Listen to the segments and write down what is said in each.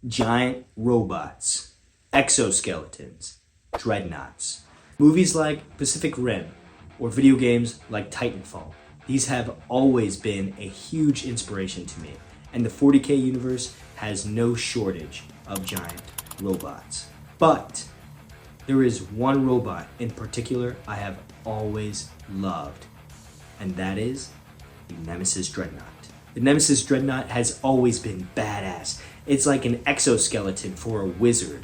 giant robots, exoskeletons, dreadnoughts. Movies like Pacific Rim or video games like Titanfall. These have always been a huge inspiration to me, and the 40K universe has no shortage of giant robots. But there is one robot in particular I have always loved, and that is the Nemesis Dreadnought. The Nemesis Dreadnought has always been badass. It's like an exoskeleton for a wizard.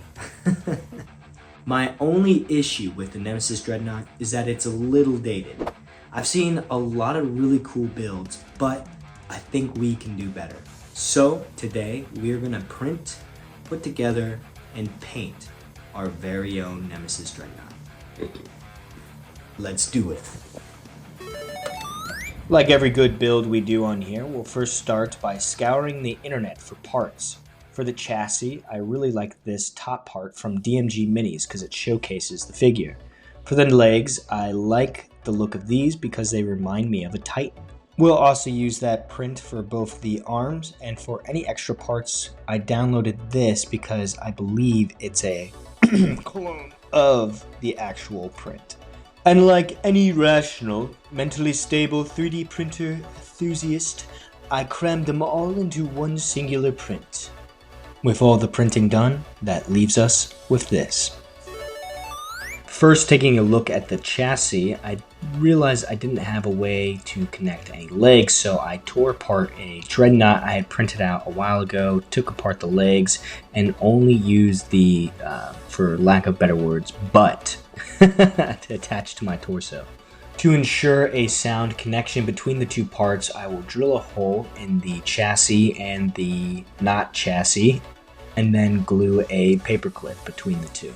My only issue with the Nemesis Dreadnought is that it's a little dated. I've seen a lot of really cool builds, but I think we can do better. So today we're gonna print, put together, and paint our very own Nemesis Dreadnought. Let's do it. Like every good build we do on here, we'll first start by scouring the internet for parts. For the chassis, I really like this top part from DMG Minis because it showcases the figure. For the legs, I like the look of these because they remind me of a Titan. We'll also use that print for both the arms, and for any extra parts, I downloaded this because I believe it's a clone of the actual print. And like any rational, mentally stable 3D printer enthusiast, I crammed them all into one singular print. With all the printing done, that leaves us with this. First, taking a look at the chassis, I realized I didn't have a way to connect any legs, so I tore apart a Dreadnought I had printed out a while ago, took apart the legs, and only used the, for lack of better words, butt to attach to my torso. To ensure a sound connection between the two parts, I will drill a hole in the chassis and the not chassis, and then glue a paperclip between the two.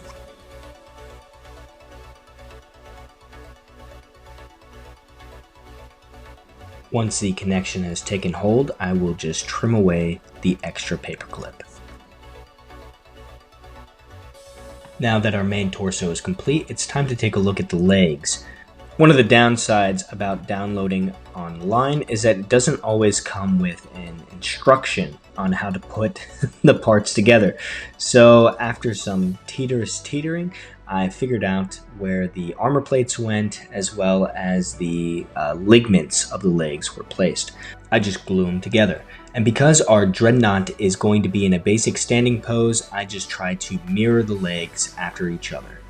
Once the connection has taken hold, I will just trim away the extra paperclip. Now that our main torso is complete, it's time to take a look at the legs. One of the downsides about downloading online is that it doesn't always come with an instruction on how to put the parts together. So after some teetering, I figured out where the armor plates went, as well as the ligaments of the legs were placed. I just glue them together. And because our Dreadnought is going to be in a basic standing pose, I just try to mirror the legs after each other.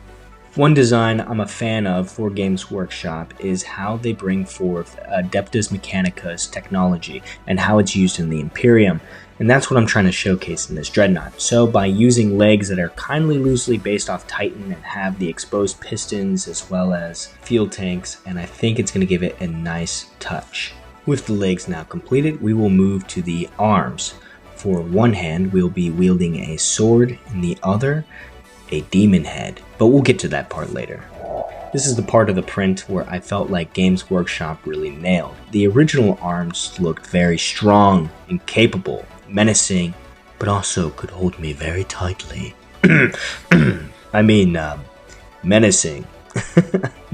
One design I'm a fan of for Games Workshop is how they bring forth Adeptus Mechanicus technology and how it's used in the Imperium, and that's what I'm trying to showcase in this Dreadnought. So by using legs that are kindly loosely based off Titan and have the exposed pistons as well as fuel tanks, and I think it's going to give it a nice touch. With the legs now completed, we will move to the arms. For one hand, we'll be wielding a sword, and the other, a demon head, but we'll get to that part later. This is the part of the print where I felt like Games Workshop really nailed. The original arms looked very strong and capable, menacing, but also could hold me very tightly. Menacing.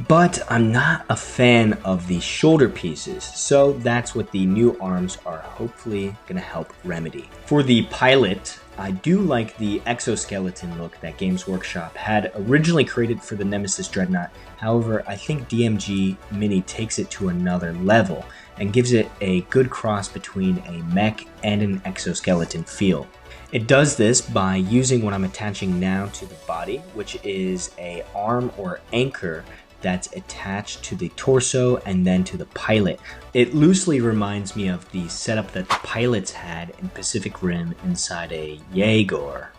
But I'm not a fan of the shoulder pieces, so that's what the new arms are hopefully going to help remedy. For the pilot, I do like the exoskeleton look that Games Workshop had originally created for the Nemesis Dreadnought. However, I think DMG Mini takes it to another level and gives it a good cross between a mech and an exoskeleton feel. It does this by using what I'm attaching now to the body, which is an arm or anchor that's attached to the torso and then to the pilot. It loosely reminds me of the setup that the pilots had in Pacific Rim inside a Jaeger.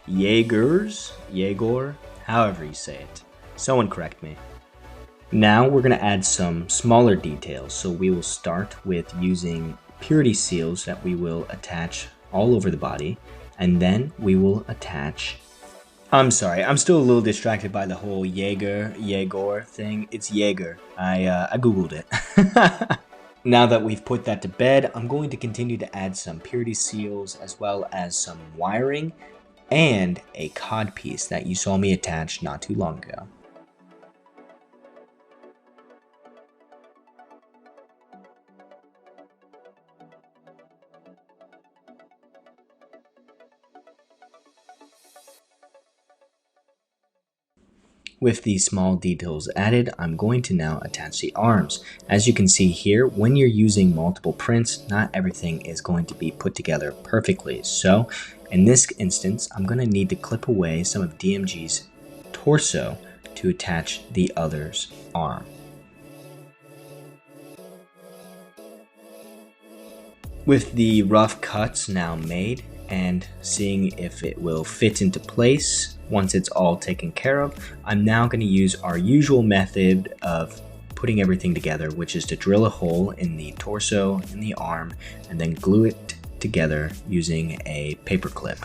Jaeger, however you say it. Someone correct me. Now we're going to add some smaller details, so we will start with using purity seals that we will attach all over the body, and then we will attach... I'm sorry, I'm still a little distracted by the whole Jaeger thing. It's Jaeger. I googled it. Now that we've put that to bed, I'm going to continue to add some purity seals as well as some wiring and a cod piece that you saw me attach not too long ago. With these small details added, I'm going to now attach the arms. As you can see here, when you're using multiple prints, not everything is going to be put together perfectly. So in this instance, I'm going to need to clip away some of DMG's torso to attach the other's arm. With the rough cuts now made and seeing if it will fit into place once it's all taken care of, I'm now going to use our usual method of putting everything together, which is to drill a hole in the torso and the arm and then glue it together using a paper clip.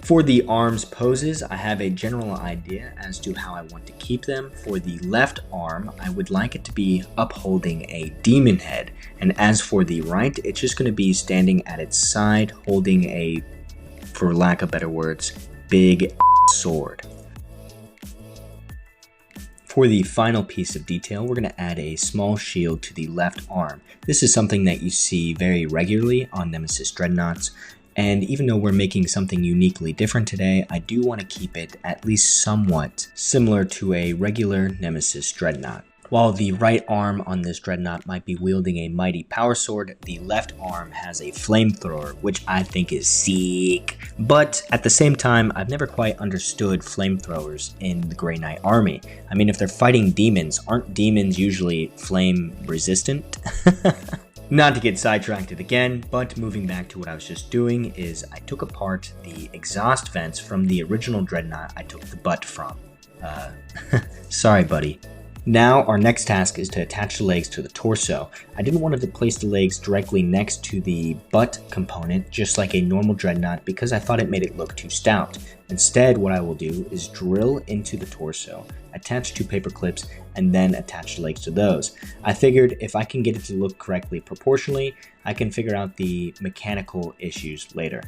For the arms poses, I have a general idea as to how I want to keep them. For the left arm, I would like it to be upholding a demon head. And as for the right, it's just going to be standing at its side, holding a, for lack of better words, big sword. For the final piece of detail, we're going to add a small shield to the left arm. This is something that you see very regularly on Nemesis Dreadnoughts. And even though we're making something uniquely different today, I do want to keep it at least somewhat similar to a regular Nemesis Dreadnought. While the right arm on this Dreadnought might be wielding a mighty power sword, the left arm has a flamethrower, which I think is sick. But at the same time, I've never quite understood flamethrowers in the Grey Knight army. I mean, if they're fighting demons, aren't demons usually flame resistant? Not to get sidetracked again, but moving back to what I was just doing is I took apart the exhaust vents from the original Dreadnought I took the butt from. Sorry buddy. Now our next task is to attach the legs to the torso. I didn't want to place the legs directly next to the butt component just like a normal Dreadnought because I thought it made it look too stout. Instead, what I will do is drill into the torso, attach two paper clips, and then attach the legs to those. I figured if I can get it to look correctly proportionally, I can figure out the mechanical issues later.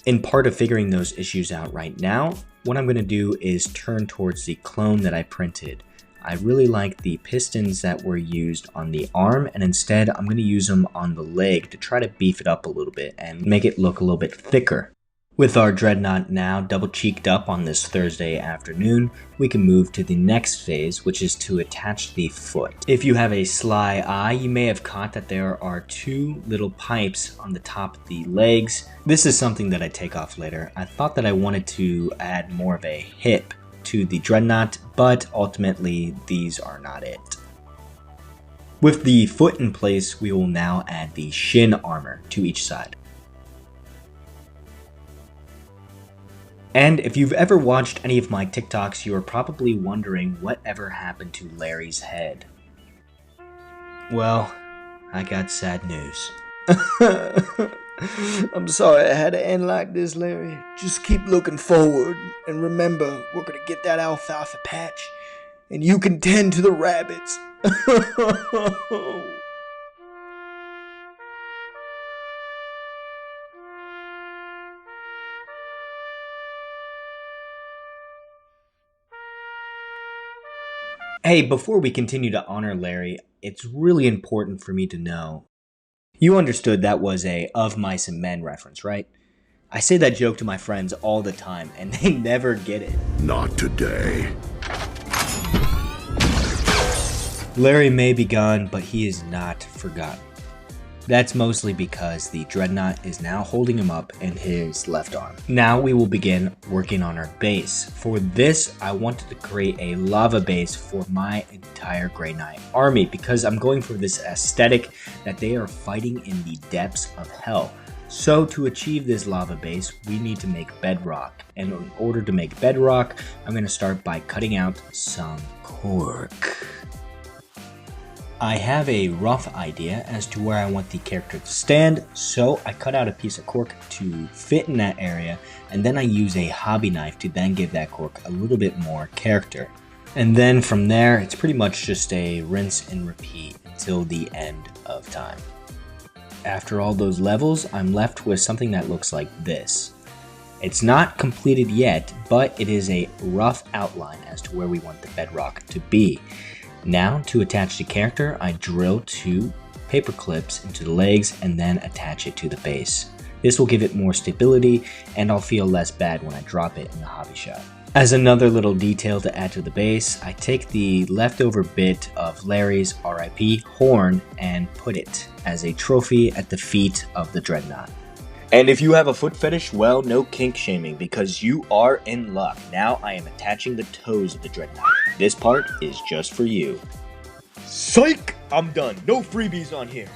In part of figuring those issues out right now, what I'm going to do is turn towards the clone that I printed. I really like the pistons that were used on the arm, and instead I'm going to use them on the leg to try to beef it up a little bit and make it look a little bit thicker. With our Dreadnought now double cheeked up on this Thursday afternoon, we can move to the next phase, which is to attach the foot. If you have a sly eye, you may have caught that there are two little pipes on the top of the legs. This is something that I take off later. I thought that I wanted to add more of a hip to the Dreadnought, but ultimately these are not it. With the foot in place, we will now add the shin armor to each side. And if you've ever watched any of my TikToks, you are probably wondering what ever happened to Larry's head. Well, I got sad news. I'm sorry it had to end like this, Larry. Just keep looking forward, and remember, we're gonna get that alfalfa patch, and you can tend to the rabbits. Hey, before we continue to honor Larry, it's really important for me to know. You understood that was a Of Mice and Men reference, right? I say that joke to my friends all the time, and they never get it. Not today. Larry may be gone, but he is not forgotten. That's mostly because the Dreadnought is now holding him up in his left arm. Now we will begin working on our base. For this, I wanted to create a lava base for my entire Grey Knight army because I'm going for this aesthetic that they are fighting in the depths of hell. So to achieve this lava base, we need to make bedrock. And in order to make bedrock, I'm going to start by cutting out some cork. I have a rough idea as to where I want the character to stand, so I cut out a piece of cork to fit in that area, and then I use a hobby knife to then give that cork a little bit more character. And then from there, it's pretty much just a rinse and repeat until the end of time. After all those levels, I'm left with something that looks like this. It's not completed yet, but it is a rough outline as to where we want the bedrock to be. Now, to attach the character, I drill two paper clips into the legs and then attach it to the base. This will give it more stability, and I'll feel less bad when I drop it in the hobby shop. As another little detail to add to the base, I take the leftover bit of Larry's RIP horn and put it as a trophy at the feet of the Dreadnought. And if you have a foot fetish, well, no kink shaming, because you are in luck. Now I am attaching the toes of the Dreadnought. This part is just for you. Psych! I'm done. No freebies on here.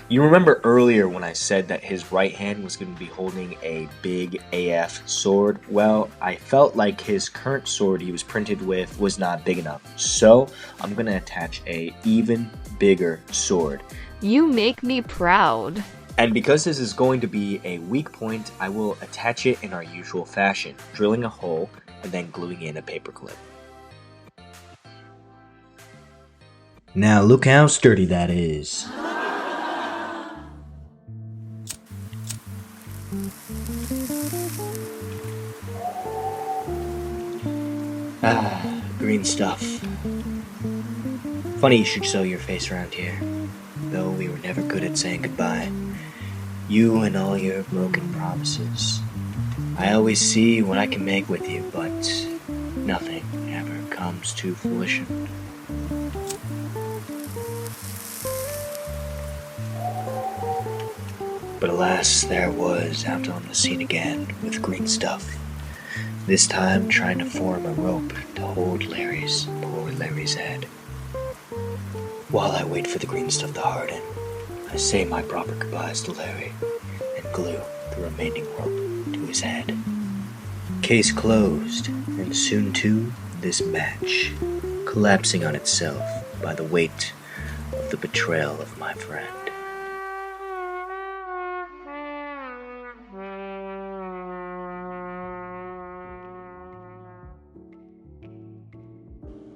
You remember earlier when I said that his right hand was going to be holding a big AF sword? Well, I felt like his current sword he was printed with was not big enough. So I'm going to attach a even bigger sword. You make me proud. And because this is going to be a weak point, I will attach it in our usual fashion, drilling a hole and then gluing in a paperclip. Now look how sturdy that is. Green stuff. Funny you should show your face around here, though we were never good at saying goodbye. You and all your broken promises. I always see what I can make with you, but nothing ever comes to fruition. But alas, there was out on the scene again with green stuff. This time trying to form a rope to hold poor Larry's head. While I wait for the green stuff to harden, I say my proper goodbyes to Larry and glue the remaining rope to his head. Case closed, and soon too, this match, collapsing on itself by the weight of the betrayal of my friend.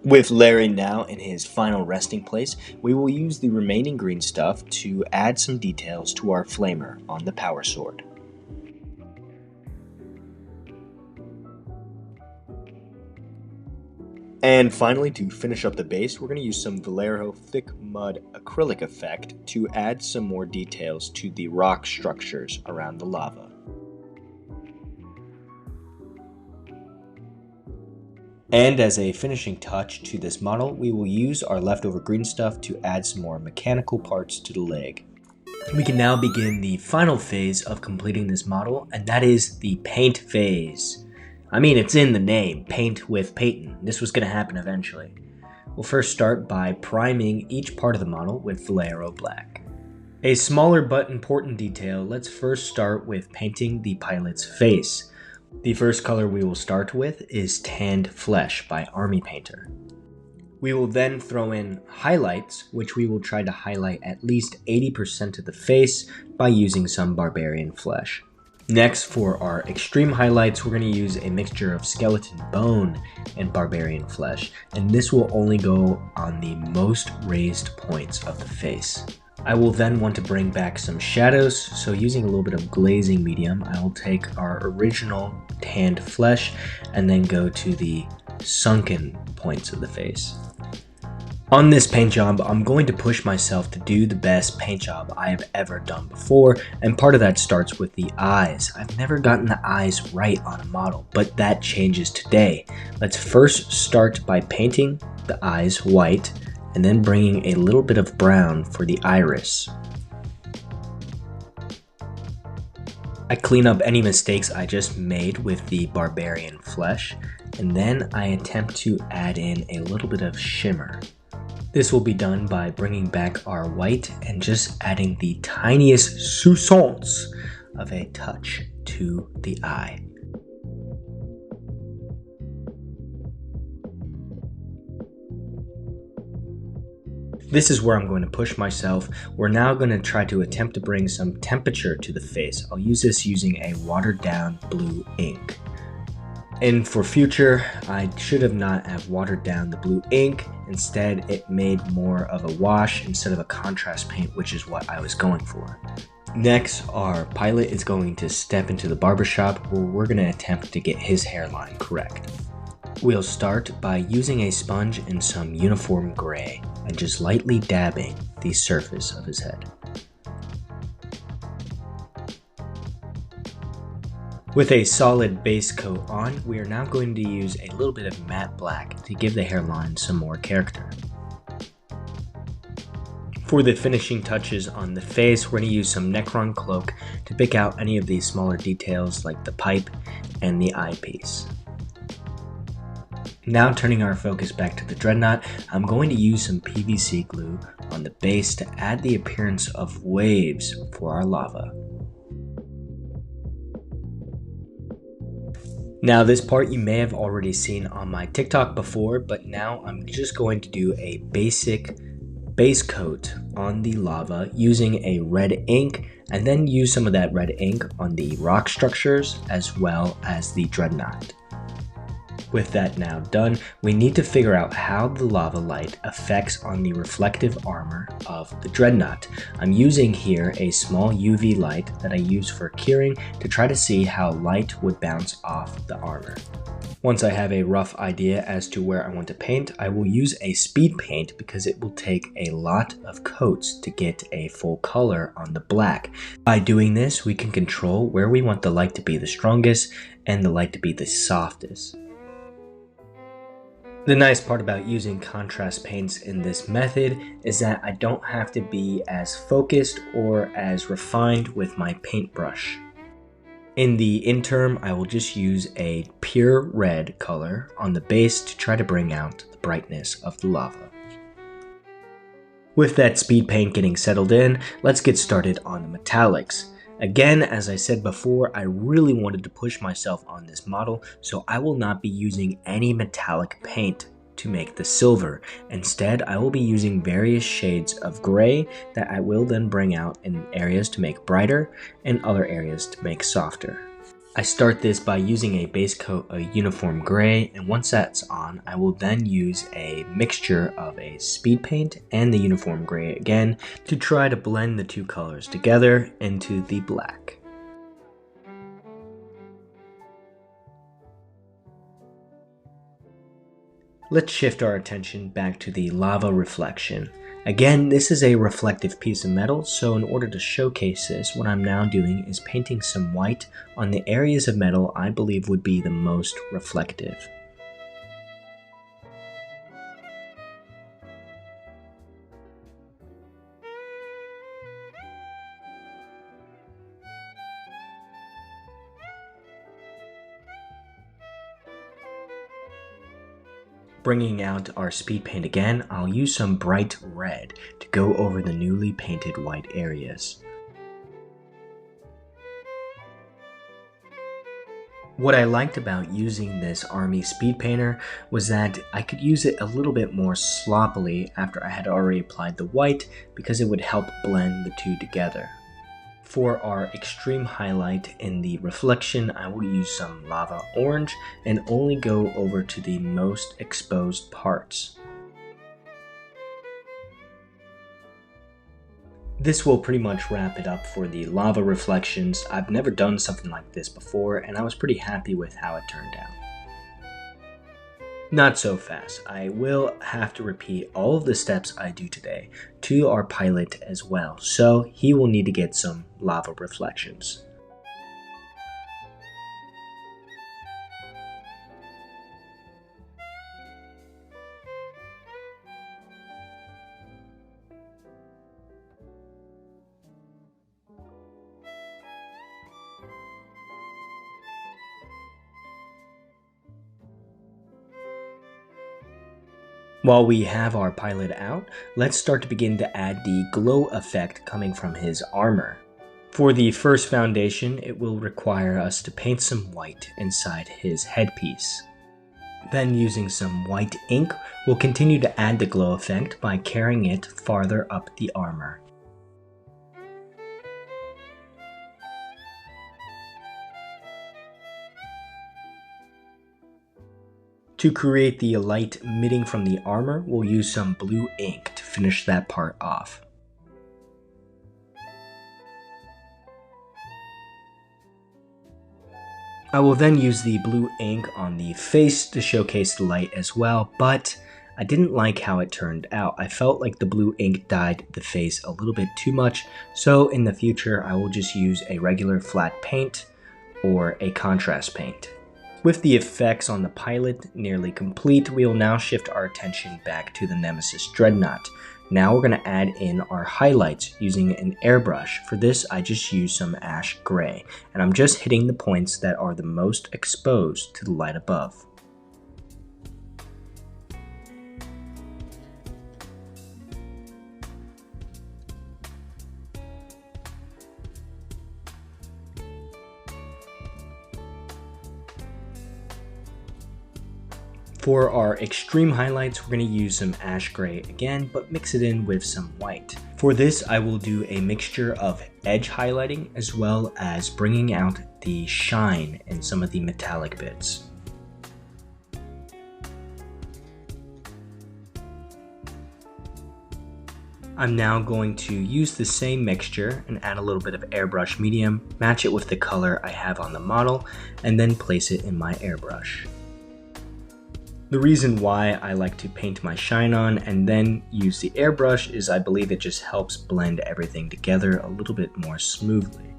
With Larry now in his final resting place, we will use the remaining green stuff to add some details to our flamer on the power sword. And finally, to finish up the base, we're going to use some Vallejo Thick Mud Acrylic effect to add some more details to the rock structures around the lava. And as a finishing touch to this model, we will use our leftover green stuff to add some more mechanical parts to the leg. We can now begin the final phase of completing this model, and that is the paint phase. I mean, it's in the name, paint with Payton. This was going to happen eventually. We'll first start by priming each part of the model with Vallejo Black. A smaller but important detail, let's first start with painting the pilot's face. The first color we will start with is Tanned Flesh by Army Painter. We will then throw in highlights, which we will try to highlight at least 80% of the face by using some Barbarian Flesh. Next, for our extreme highlights, we're going to use a mixture of skeleton bone and Barbarian Flesh, and this will only go on the most raised points of the face. I will then want to bring back some shadows, so using a little bit of glazing medium, I will take our original tanned flesh and then go to the sunken points of the face. On this paint job, I'm going to push myself to do the best paint job I have ever done before, and part of that starts with the eyes. I've never gotten the eyes right on a model, but that changes today. Let's first start by painting the eyes white, and then bringing a little bit of brown for the iris. I clean up any mistakes I just made with the Barbarian Flesh, and then I attempt to add in a little bit of shimmer. This will be done by bringing back our white and just adding the tiniest soupçons of a touch to the eye. This is where I'm going to push myself. We're now going to try to attempt to bring some temperature to the face. I'll use this using a watered down blue ink. And for future, I should have not have watered down the blue ink. Instead, it made more of a wash instead of a contrast paint, which is what I was going for. Next, our pilot is going to step into the barbershop where we're going to attempt to get his hairline correct. We'll start by using a sponge and some uniform gray and just lightly dabbing the surface of his head. With a solid base coat on, we are now going to use a little bit of matte black to give the hairline some more character. For the finishing touches on the face, we're going to use some Necron cloak to pick out any of these smaller details like the pipe and the eyepiece. Now turning our focus back to the Dreadnought, I'm going to use some PVC glue on the base to add the appearance of waves for our lava. Now this part you may have already seen on my TikTok before, but now I'm just going to do a basic base coat on the lava using a red ink, and then use some of that red ink on the rock structures as well as the Dreadnought. With that now done, we need to figure out how the lava light affects on the reflective armor of the Dreadnought. I'm using here a small UV light that I use for curing to try to see how light would bounce off the armor. Once I have a rough idea as to where I want to paint, I will use a speed paint because it will take a lot of coats to get a full color on the black. By doing this, we can control where we want the light to be the strongest and the light to be the softest. The nice part about using contrast paints in this method is that I don't have to be as focused or as refined with my paintbrush. In the interim, I will just use a pure red color on the base to try to bring out the brightness of the lava. With that speed paint getting settled in, let's get started on the metallics. Again, as I said before, I really wanted to push myself on this model, so I will not be using any metallic paint to make the silver. Instead, I will be using various shades of gray that I will then bring out in areas to make brighter and other areas to make softer. I start this by using a base coat of uniform gray, and once that's on, I will then use a mixture of a speed paint and the uniform gray again to try to blend the two colors together into the black. Let's shift our attention back to the lava reflection. Again, this is a reflective piece of metal, so in order to showcase this, what I'm now doing is painting some white on the areas of metal I believe would be the most reflective. Bringing out our speed paint again, I'll use some bright red to go over the newly painted white areas. What I liked about using this army speed painter was that I could use it a little bit more sloppily after I had already applied the white because it would help blend the two together. For our extreme highlight in the reflection, I will use some lava orange and only go over to the most exposed parts. This will pretty much wrap it up for the lava reflections. I've never done something like this before, and I was pretty happy with how it turned out. Not so fast. I will have to repeat all of the steps I do today to our pilot as well, so he will need to get some lava reflections. While we have our pilot out, let's start to begin to add the glow effect coming from his armor. For the first foundation, it will require us to paint some white inside his headpiece. Then using some white ink, we'll continue to add the glow effect by carrying it farther up the armor. To create the light emitting from the armor, we'll use some blue ink to finish that part off. I will then use the blue ink on the face to showcase the light as well, but I didn't like how it turned out. I felt like the blue ink dyed the face a little bit too much, so in the future I will just use a regular flat paint or a contrast paint. With the effects on the pilot nearly complete, we will now shift our attention back to the Nemesis Dreadnought. Now we're going to add in our highlights using an airbrush. For this, I just use some ash gray, and I'm just hitting the points that are the most exposed to the light above. For our extreme highlights, we're going to use some ash gray again, but mix it in with some white. For this, I will do a mixture of edge highlighting as well as bringing out the shine in some of the metallic bits. I'm now going to use the same mixture and add a little bit of airbrush medium, match it with the color I have on the model, and then place it in my airbrush. The reason why I like to paint my shine on and then use the airbrush is I believe it just helps blend everything together a little bit more smoothly.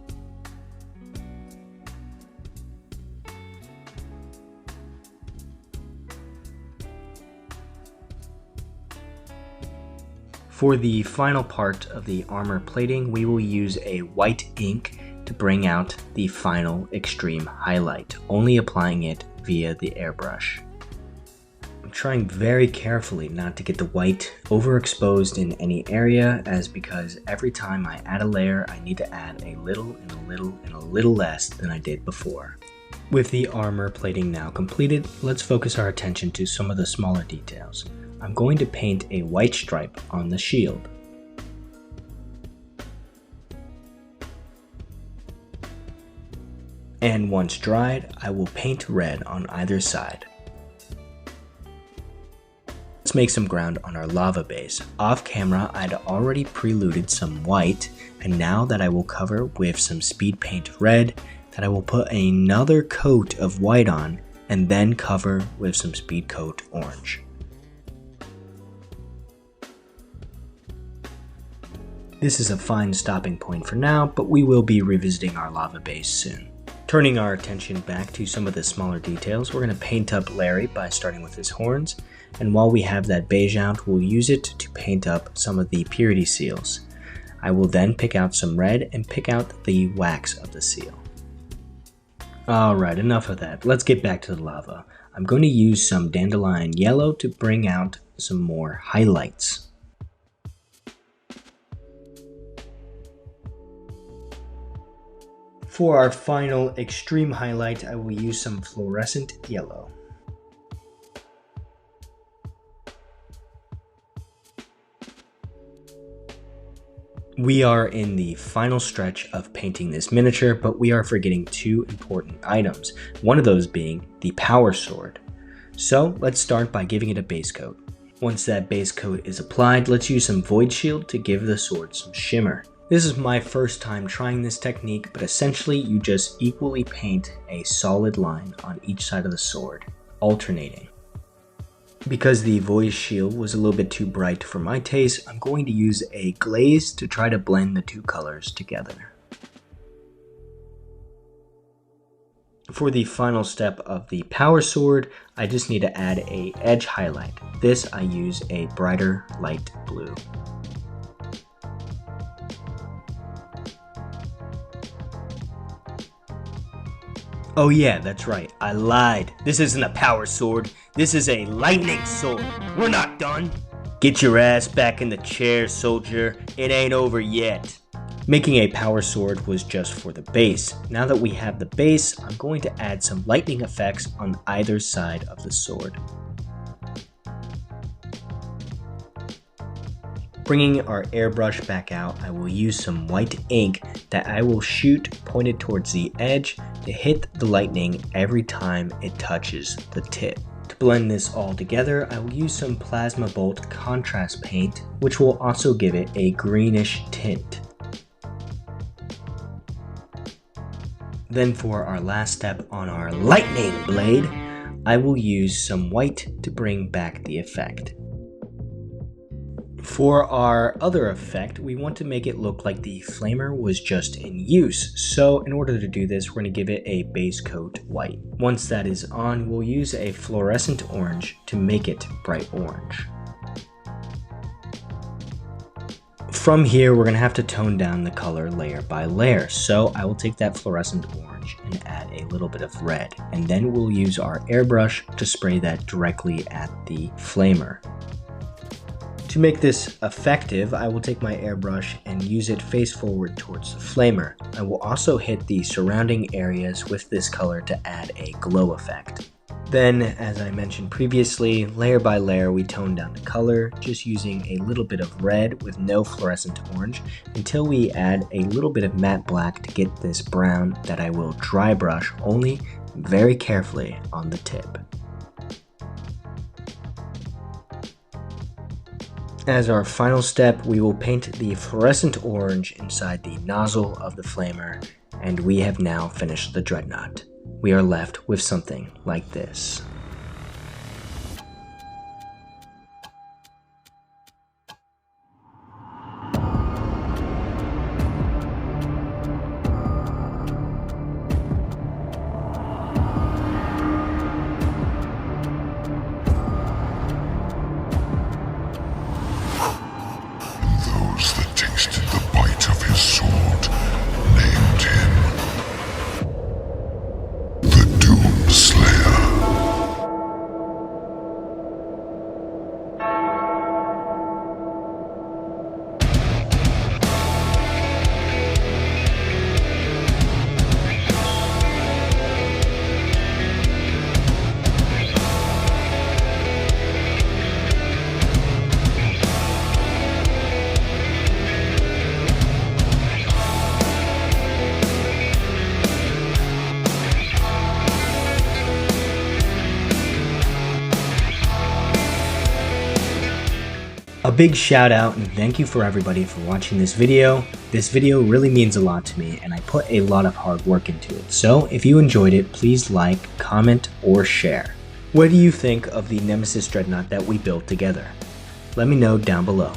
For the final part of the armor plating, we will use a white ink to bring out the final extreme highlight, only applying it via the airbrush. I'm trying very carefully not to get the white overexposed in any area, as because every time I add a layer, I need to add a little and a little and a little less than I did before. With the armor plating now completed, let's focus our attention to some of the smaller details. I'm going to paint a white stripe on the shield. And once dried, I will paint red on either side. Let's make some ground on our lava base. Off camera, I'd already preluded some white, and now that I will cover with some speed paint red, that I will put another coat of white on, and then cover with some speed coat orange. This is a fine stopping point for now, but we will be revisiting our lava base soon. Turning our attention back to some of the smaller details, we're going to paint up Larry by starting with his horns, and while we have that beige out, we'll use it to paint up some of the purity seals. I will then pick out some red and pick out the wax of the seal. Alright, enough of that. Let's get back to the lava. I'm going to use some dandelion yellow to bring out some more highlights. For our final extreme highlight, I will use some fluorescent yellow. We are in the final stretch of painting this miniature, but we are forgetting two important items, one of those being the power sword. So let's start by giving it a base coat. Once that base coat is applied, let's use some void shield to give the sword some shimmer. This is my first time trying this technique, but essentially you just equally paint a solid line on each side of the sword, alternating. Because the void shield was a little bit too bright for my taste, I'm going to use a glaze to try to blend the two colors together. For the final step of the power sword, I just need to add a edge highlight. This I use a brighter light blue. Oh yeah, that's right, I lied. This isn't a power sword, this is a lightning sword. We're not done. Get your ass back in the chair, soldier. It ain't over yet. Making a power sword was just for the base. Now that we have the base, I'm going to add some lightning effects on either side of the sword. Bringing our airbrush back out, I will use some white ink that I will shoot pointed towards the edge to hit the lightning every time it touches the tip. To blend this all together, I will use some Plasma Bolt contrast paint, which will also give it a greenish tint. Then for our last step on our lightning blade, I will use some white to bring back the effect. For our other effect, we want to make it look like the flamer was just in use. So in order to do this, we're going to give it a base coat white. Once that is on, we'll use a fluorescent orange to make it bright orange. From here, we're going to have to tone down the color layer by layer. So I will take that fluorescent orange and add a little bit of red. And then we'll use our airbrush to spray that directly at the flamer. To make this effective, I will take my airbrush and use it face forward towards the flamer. I will also hit the surrounding areas with this color to add a glow effect. Then, as I mentioned previously, layer by layer we tone down the color, just using a little bit of red with no fluorescent orange until we add a little bit of matte black to get this brown that I will dry brush only very carefully on the tip. As our final step, we will paint the fluorescent orange inside the nozzle of the flamer, and we have now finished the Dreadnought. We are left with something like this. Those that tasted the bite of his sword named him the Doomslayer. A big shout out and thank you for everybody for watching this video. This video really means a lot to me and I put a lot of hard work into it. So if you enjoyed it, please like, comment, or share. What do you think of the Nemesis Dreadnought that we built together? Let me know down below.